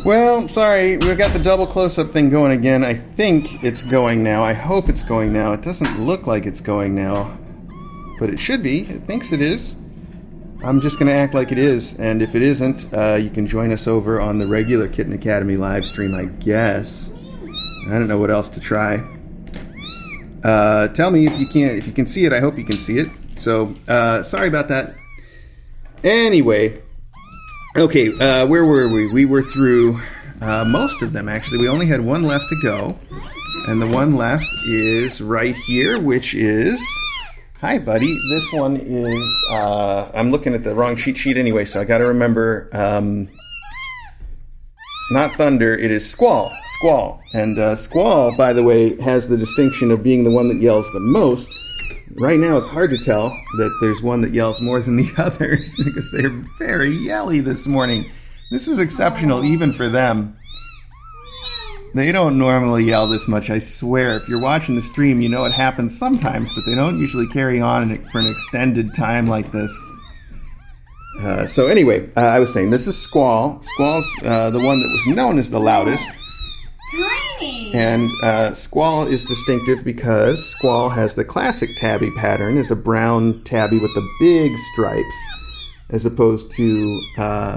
Well, sorry, we've got the double close-up thing going again. I think it's going now. I hope it's going now. It doesn't look like it's going now, but it should be. It thinks it is. I'm just going to act like it is, and if it isn't, you can join us over on the regular Kitten Academy live stream, I guess. I don't know what else to try. Tell me if you can see it. I hope you can see it. So, sorry about that. Anyway, okay, where were we? We were through most of them, actually. We only had one left to go, and the one left is right here, which is... Hi, buddy. This one is... I'm looking at the wrong cheat sheet anyway, so I got to remember... not Thunder, it is Squall. Squall. And Squall, by the way, has the distinction of being the one that yells the most. Right now, it's hard to tell that there's one that yells more than the others because they're very yelly this morning. This is exceptional even for them. They don't normally yell this much, I swear. If you're watching the stream, you know it happens sometimes, but they don't usually carry on for an extended time like this. So anyway, I was saying, this is Squall. Squall's the one that was known as the loudest. Tiny! And Squall is distinctive because Squall has the classic tabby pattern, is a brown tabby with the big stripes, as opposed to,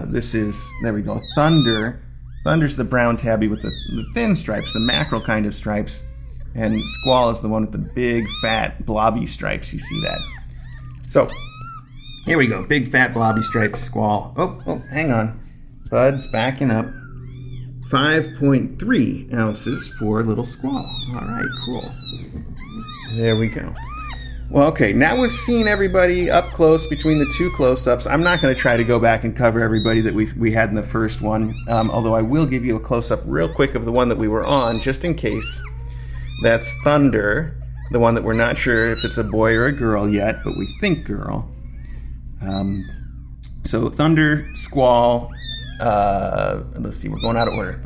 this is, there we go, Thunder. Thunder's the brown tabby with the thin stripes, the mackerel kind of stripes, and Squall is the one with the big, fat, blobby stripes. You see that? So, here we go. Big, fat, blobby striped Squall. Oh, hang on. Bud's backing up. 5.3 ounces for little Squall. All right, cool. There we go. Well, okay, now we've seen everybody up close between the two close-ups. I'm not going to try to go back and cover everybody that we had in the first one, although I will give you a close-up real quick of the one that we were on, just in case. That's Thunder, the one that we're not sure if it's a boy or a girl yet, but we think girl. So Thunder, Squall, let's see, we're going out of order.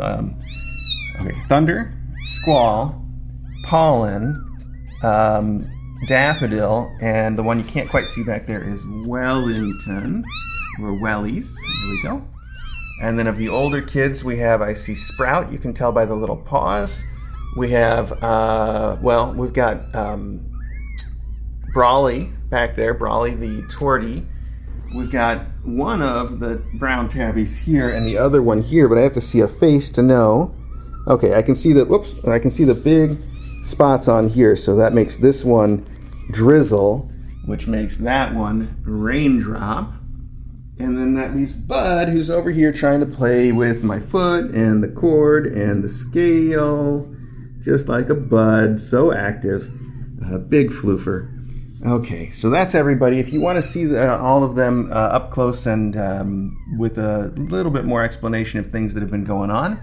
Okay, Thunder, Squall, Pollen, Daffodil, and the one you can't quite see back there is Wellington, or Wellies. There we go. And then of the older kids, we have, I see Sprout, you can tell by the little paws. We have, we've got Brawly back there, Brawly the Tortie. We've got one of the brown tabbies here and the other one here, but I have to see a face to know. Okay, I can see the big spots on here, so that makes this one Drizzle, which makes that one Raindrop. And then that leaves Bud, who's over here trying to play with my foot and the cord and the scale, just like a Bud, so active. Big floofer. Okay, so that's everybody. If you want to see all of them up close and with a little bit more explanation of things that have been going on,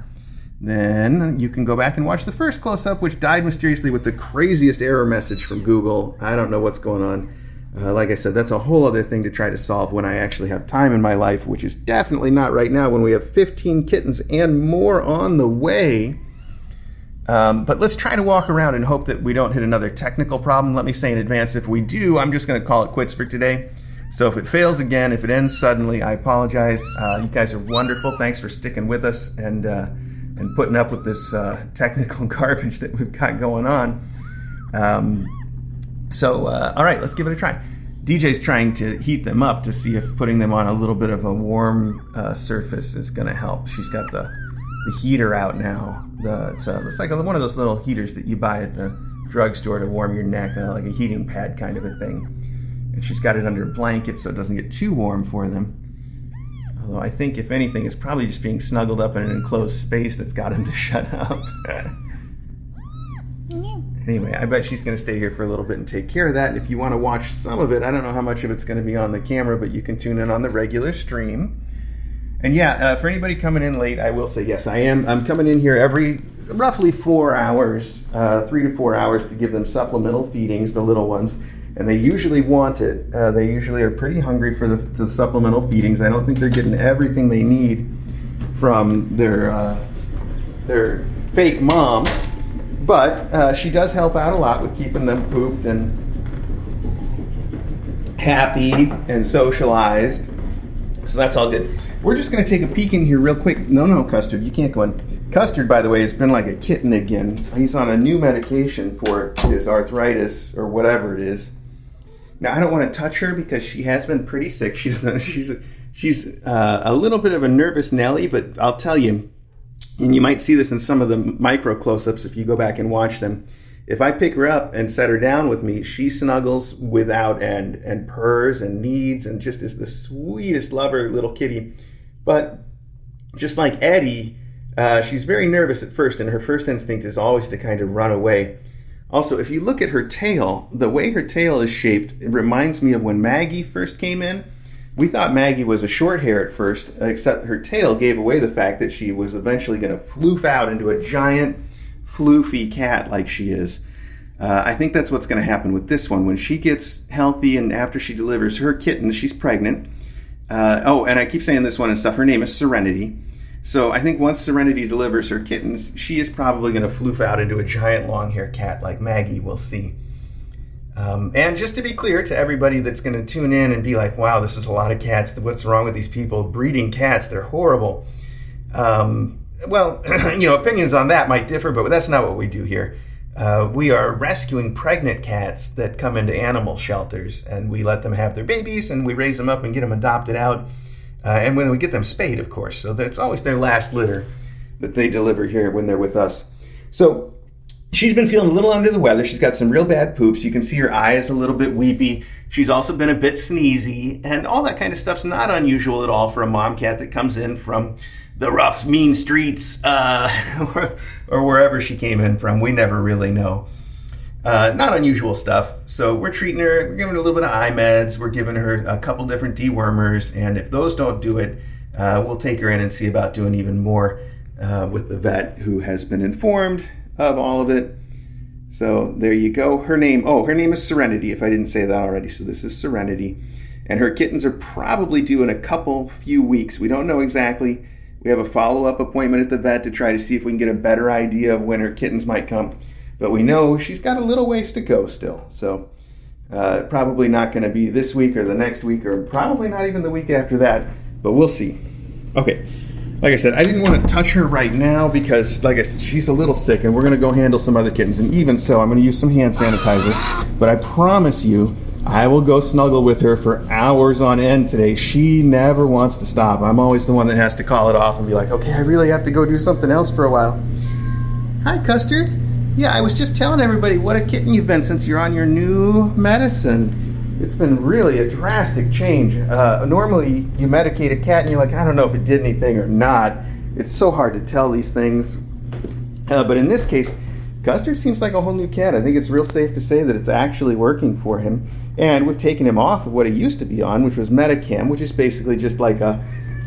then you can go back and watch the first close-up, which died mysteriously with the craziest error message from Google. I don't know what's going on. Like I said, that's a whole other thing to try to solve when I actually have time in my life, which is definitely not right now when we have 15 kittens and more on the way. But let's try to walk around and hope that we don't hit another technical problem. Let me say in advance, if we do, I'm just going to call it quits for today. So if it fails again, if it ends suddenly, I apologize. You guys are wonderful. Thanks for sticking with us and putting up with this technical garbage that we've got going on. All right, let's give it a try. DJ's trying to heat them up to see if putting them on a little bit of a warm surface is going to help. She's got the heater out now. It's like one of those little heaters that you buy at the drugstore to warm your neck, like a heating pad kind of a thing. And she's got it under a blanket so it doesn't get too warm for them. Although I think, if anything, it's probably just being snuggled up in an enclosed space that's got him to shut up. Anyway, I bet she's going to stay here for a little bit and take care of that. If you want to watch some of it, I don't know how much of it's going to be on the camera, but you can tune in on the regular stream. And yeah, for anybody coming in late, I will say, yes, I'm coming in here every roughly 4 hours, 3 to 4 hours, to give them supplemental feedings, the little ones. And they usually want it. They usually are pretty hungry for the supplemental feedings. I don't think they're getting everything they need from their fake mom. But she does help out a lot with keeping them pooped and happy and socialized. So that's all good. we're just going to take a peek in here real quick. No, Custard, you can't go in. Custard, by the way, has been like a kitten again. He's on a new medication for his arthritis or whatever it is. Now, I don't want to touch her because she has been pretty sick. She's a little bit of a nervous Nelly, but I'll tell you, and you might see this in some of the micro close-ups if you go back and watch them. If I pick her up and set her down with me, she snuggles without end and purrs and needs and just is the sweetest lover little kitty. But just like Eddie, she's very nervous at first, and her first instinct is always to kind of run away. Also, if you look at her tail, the way her tail is shaped, it reminds me of when Maggie first came in. We thought Maggie was a short hair at first, except her tail gave away the fact that she was eventually going to floof out into a giant, floofy cat like she is. I think that's what's going to happen with this one. When she gets healthy and after she delivers her kittens, she's pregnant. And I keep saying this one and stuff. Her name is Serenity. So I think once Serenity delivers her kittens, she is probably going to floof out into a giant long-haired cat like Maggie. We'll see. And just to be clear to everybody that's going to tune in and be like, wow, this is a lot of cats. What's wrong with these people breeding cats? They're horrible. Well, opinions on that might differ, but that's not what we do here. We are rescuing pregnant cats that come into animal shelters, and we let them have their babies, and we raise them up and get them adopted out. And when we get them spayed, of course. So that's always their last litter that they deliver here when they're with us. So she's been feeling a little under the weather. She's got some real bad poops. You can see her eye is a little bit weepy. She's also been a bit sneezy, and all that kind of stuff's not unusual at all for a mom cat that comes in from the rough, mean streets or wherever she came in from. We never really know. Not unusual stuff. So we're treating her, we're giving her a little bit of eye meds, we're giving her a couple different dewormers, and if those don't do it, we'll take her in and see about doing even more with the vet who has been informed of all of it. So there you go. Her name is Serenity, if I didn't say that already. So this is Serenity. And her kittens are probably due in a few weeks. We don't know exactly. We have a follow-up appointment at the vet to try to see if we can get a better idea of when her kittens might come. But we know she's got a little ways to go still. So probably not going to be this week or the next week or probably not even the week after that. But we'll see. Okay. Like I said, I didn't want to touch her right now because, like I said, she's a little sick and we're going to go handle some other kittens. And even so, I'm going to use some hand sanitizer. But I promise you, I will go snuggle with her for hours on end today. She never wants to stop. I'm always the one that has to call it off and be like, okay, I really have to go do something else for a while. Hi, Custard. Yeah, I was just telling everybody what a kitten you've been since you're on your new medicine. It's been really a drastic change. Normally, you medicate a cat and you're like, I don't know if it did anything or not. It's so hard to tell these things. But in this case, Custard seems like a whole new cat. I think it's real safe to say that it's actually working for him. And we've taken him off of what he used to be on, which was Medicam, which is basically just like an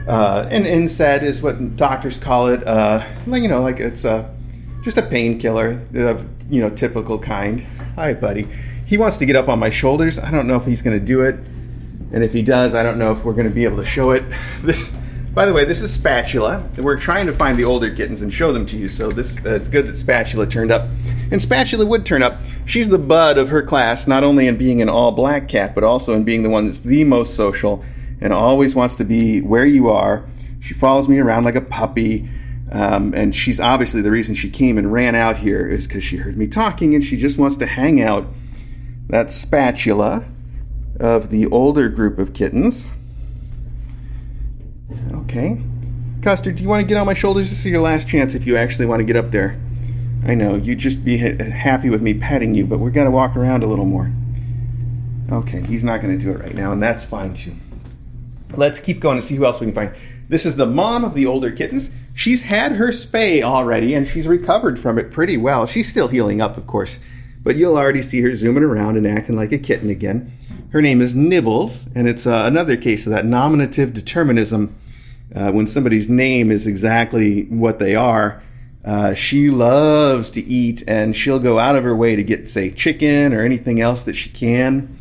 NSAID is what doctors call it. Like it's just a painkiller of, typical kind. Hi, buddy. He wants to get up on my shoulders. I don't know if he's going to do it. And if he does, I don't know if we're going to be able to show it. By the way, this is Spatula. We're trying to find the older kittens and show them to you. So it's good that Spatula turned up. And Spatula would turn up. She's the bud of her class, not only in being an all-black cat, but also in being the one that's the most social and always wants to be where you are. She follows me around like a puppy. And she's obviously the reason she came and ran out here is because she heard me talking and she just wants to hang out. That's Spatula of the older group of kittens. Okay. Custard, do you want to get on my shoulders? This is your last chance if you actually want to get up there. I know, you'd just be happy with me petting you, but we've got to walk around a little more. Okay, he's not going to do it right now, and that's fine too. Let's keep going and see who else we can find. This is the mom of the older kittens. She's had her spay already, and she's recovered from it pretty well. She's still healing up, of course, but you'll already see her zooming around and acting like a kitten again. Her name is Nibbles, and it's another case of that nominative determinism. When somebody's name is exactly what they are, she loves to eat, and she'll go out of her way to get, say, chicken or anything else that she can.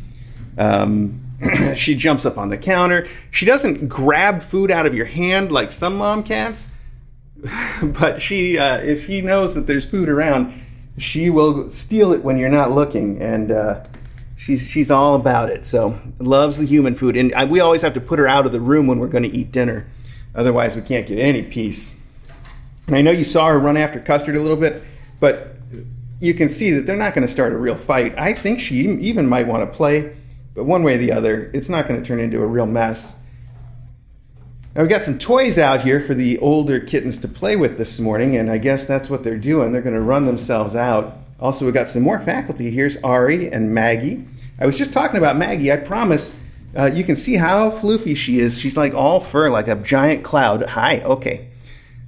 She jumps up on the counter. She doesn't grab food out of your hand like some mom cats, but she, if she knows that there's food around, she will steal it when you're not looking, and she's all about it. So loves the human food, and we always have to put her out of the room when we're going to eat dinner. Otherwise, we can't get any peace. And I know you saw her run after Custard a little bit, but you can see that they're not going to start a real fight. I think she even might want to play, but one way or the other, it's not going to turn into a real mess. Now, we got some toys out here for the older kittens to play with this morning, and I guess that's what they're doing. They're going to run themselves out. Also, we got some more faculty. Here's Ari and Maggie. I was just talking about Maggie. I promise you can see how floofy she is. She's like all fur, like a giant cloud. Hi, okay.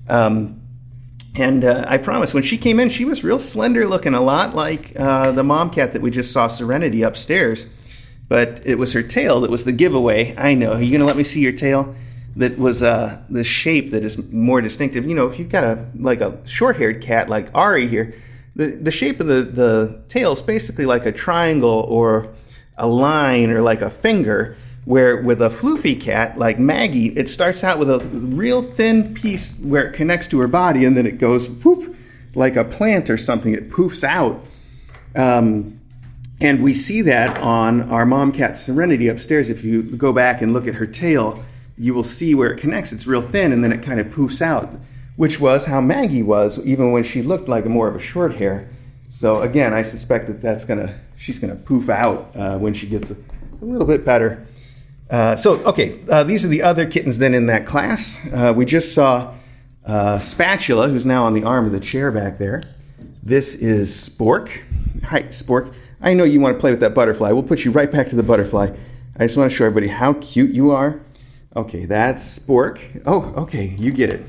And I promise, when she came in, she was real slender looking, a lot like the mom cat that we just saw, Serenity, upstairs. But it was her tail that was the giveaway. I know. Are you going to let me see your tail? That was the shape that is more distinctive. You know, if you've got a short-haired cat like Ari here, the shape of the tail is basically like a triangle or a line or like a finger, where with a floofy cat like Maggie, it starts out with a real thin piece where it connects to her body, and then it goes poof, like a plant or something. It poofs out. And we see that on our mom cat Serenity upstairs. If you go back and look at her tail, you will see where it connects. It's real thin, and then it kind of poofs out, which was how Maggie was, even when she looked like more of a short hair. So again, I suspect that she's gonna poof out when she gets a little bit better. These are the other kittens then in that class. We just saw Spatula, who's now on the arm of the chair back there. This is Spork. Hi, Spork. I know you want to play with that butterfly. We'll put you right back to the butterfly. I just want to show everybody how cute you are. Okay, that's Spork. Oh, okay, you get it.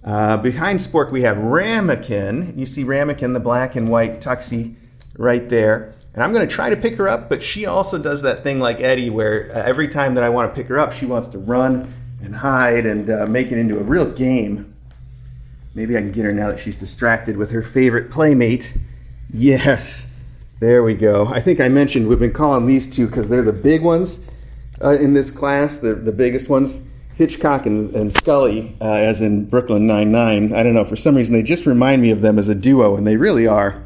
Behind Spork, we have Ramekin. You see Ramekin, the black and white tuxie, right there. And I'm going to try to pick her up, but she also does that thing like Eddie, where every time that I want to pick her up, she wants to run and hide and make it into a real game. Maybe I can get her now that she's distracted with her favorite playmate. Yes, there we go. I think I mentioned we've been calling these two because they're the big ones in this class, the biggest ones. Hitchcock and Scully, as in Brooklyn Nine-Nine. I don't know, for some reason they just remind me of them as a duo, and they really are.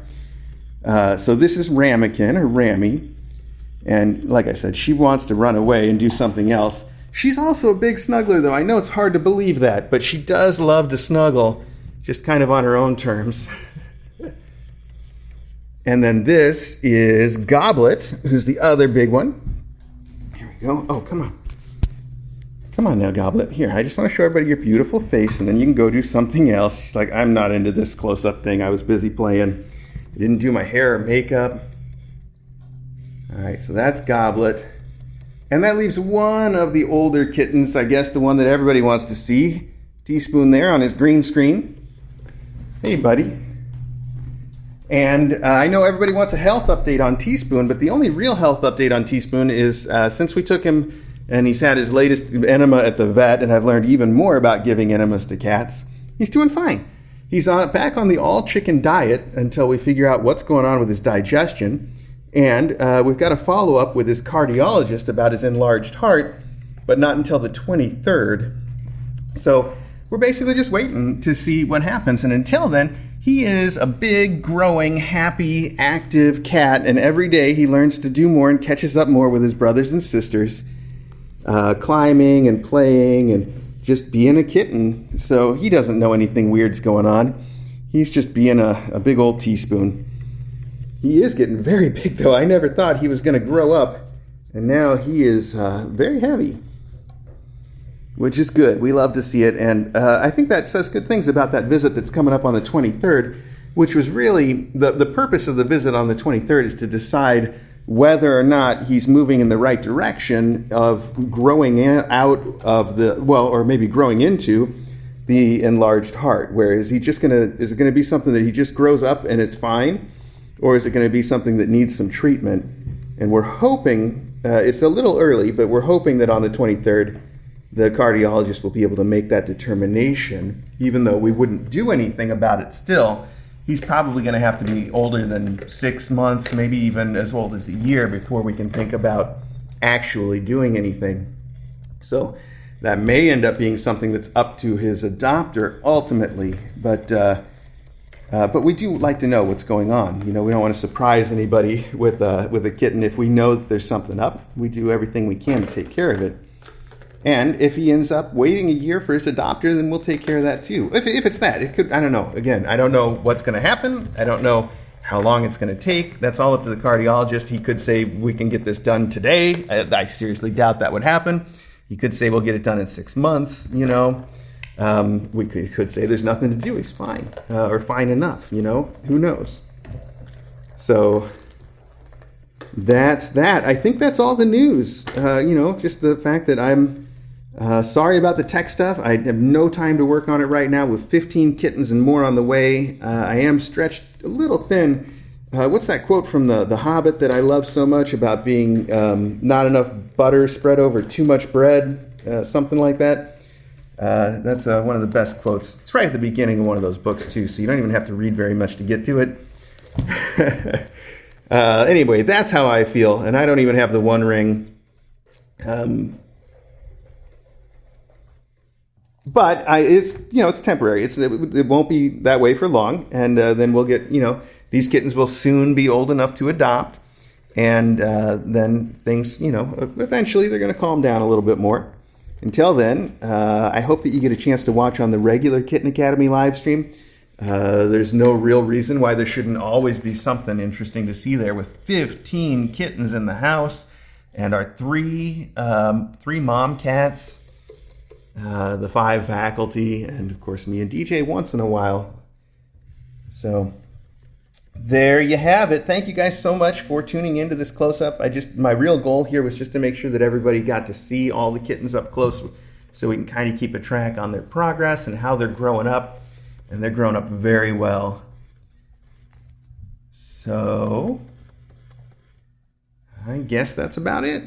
So this is Ramekin, or Rammy, and like I said, she wants to run away and do something else. She's also a big snuggler, though. I know it's hard to believe that, but she does love to snuggle, just kind of on her own terms. And then this is Goblet, who's the other big one. Here we go. Oh, come on. Come on now, Goblet. Here, I just want to show everybody your beautiful face, and then you can go do something else. She's like, I'm not into this close-up thing. I was busy playing. I didn't do my hair or makeup. All right, so that's Goblet. And that leaves one of the older kittens, I guess the one that everybody wants to see. Teaspoon there on his green screen. Hey, buddy. And I know everybody wants a health update on Teaspoon, but the only real health update on Teaspoon is since we took him and he's had his latest enema at the vet, and I've learned even more about giving enemas to cats, he's doing fine. He's back on the all-chicken diet until we figure out what's going on with his digestion. And we've got a follow-up with his cardiologist about his enlarged heart, but not until the 23rd. So we're basically just waiting to see what happens. And until then, he is a big, growing, happy, active cat. And every day he learns to do more and catches up more with his brothers and sisters, climbing and playing and just being a kitten. So he doesn't know anything weird's going on. He's just being a big old teaspoon. He is getting very big, though. I never thought he was going to grow up. And now he is very heavy, which is good. We love to see it. And I think that says good things about that visit that's coming up on the 23rd, which was really the purpose of the visit on the 23rd is to decide whether or not he's moving in the right direction of growing out of or maybe growing into the enlarged heart. Where is it going to be something that he just grows up and it's fine? Or is it going to be something that needs some treatment? And we're hoping, it's a little early, but we're hoping that on the 23rd, the cardiologist will be able to make that determination, even though we wouldn't do anything about it still. He's probably going to have to be older than 6 months, maybe even as old as a year before we can think about actually doing anything. So that may end up being something that's up to his adopter ultimately, but we do like to know what's going on. You know, we don't want to surprise anybody with a kitten if we know that there's something up. We do everything we can to take care of it. And if he ends up waiting a year for his adopter, then we'll take care of that too. If it's that, it could, I don't know. Again, I don't know what's going to happen. I don't know how long it's going to take. That's all up to the cardiologist. He could say, we can get this done today. I seriously doubt that would happen. He could say, we'll get it done in 6 months, you know. We could say there's nothing to do. He's fine, or fine enough, you know. Who knows? So that's that. I think that's all the news. You know, just the fact that I'm sorry about the tech stuff. I have no time to work on it right now with 15 kittens and more on the way. I am stretched a little thin. What's that quote from the Hobbit that I love so much about being not enough butter spread over too much bread? Something like that. That's one of the best quotes. It's right at the beginning of one of those books too, so you don't even have to read very much to get to it. Anyway, that's how I feel, and I don't even have the one ring. But it's, you know, it's temporary. It won't be that way for long, and then we'll get, you know, these kittens will soon be old enough to adopt, and then things, you know, eventually they're going to calm down a little bit more. Until then, I hope that you get a chance to watch on the regular Kitten Academy live stream. There's no real reason why there shouldn't always be something interesting to see there with 15 kittens in the house and our three mom cats. The 5 faculty, and of course me and DJ once in a while. So there you have it. Thank you guys so much for tuning into this close-up. My real goal here was just to make sure that everybody got to see all the kittens up close so we can kind of keep a track on their progress and how they're growing up. And they're growing up very well. So I guess that's about it.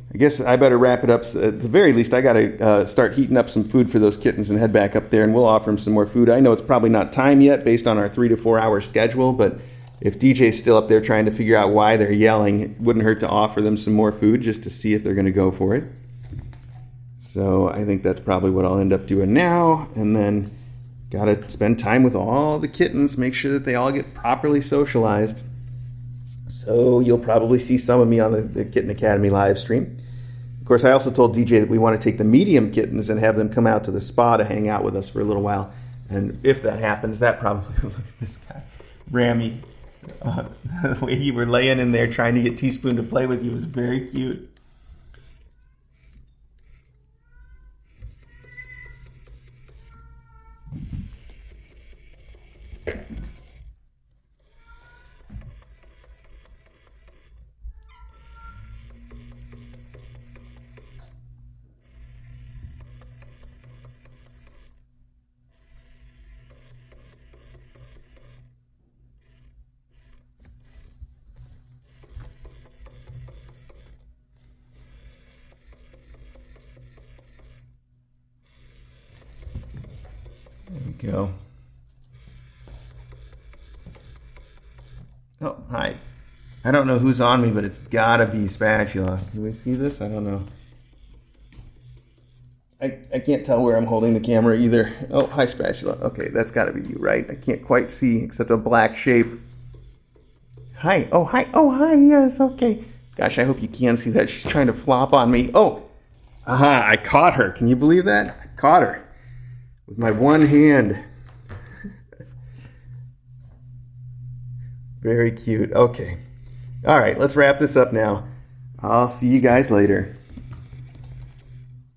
I guess I better wrap it up. At the very least, I got to start heating up some food for those kittens and head back up there, and we'll offer them some more food. I know it's probably not time yet based on our 3 to 4 hour schedule, but if DJ's still up there trying to figure out why they're yelling, it wouldn't hurt to offer them some more food just to see if they're going to go for it. So I think that's probably what I'll end up doing now, and then got to spend time with all the kittens, make sure that they all get properly socialized. So you'll probably see some of me on the Kitten Academy live stream. Of course, I also told DJ that we want to take the medium kittens and have them come out to the spa to hang out with us for a little while. And if that happens, that probably, look at this guy, Rammy. The way you were laying in there trying to get Teaspoon to play with you was very cute. There we go. Oh, hi. I don't know who's on me, but it's gotta be Spatula. Do we see this? I don't know. I can't tell where I'm holding the camera either. Oh, hi, Spatula. Okay, that's gotta be you, right? I can't quite see except a black shape. Hi. Oh, hi. Oh, hi. Yes, okay. Gosh, I hope you can see that. She's trying to flop on me. Oh, aha, I caught her. Can you believe that? I caught her with my one hand. Very cute. Okay. All right, let's wrap this up now. I'll see you guys later.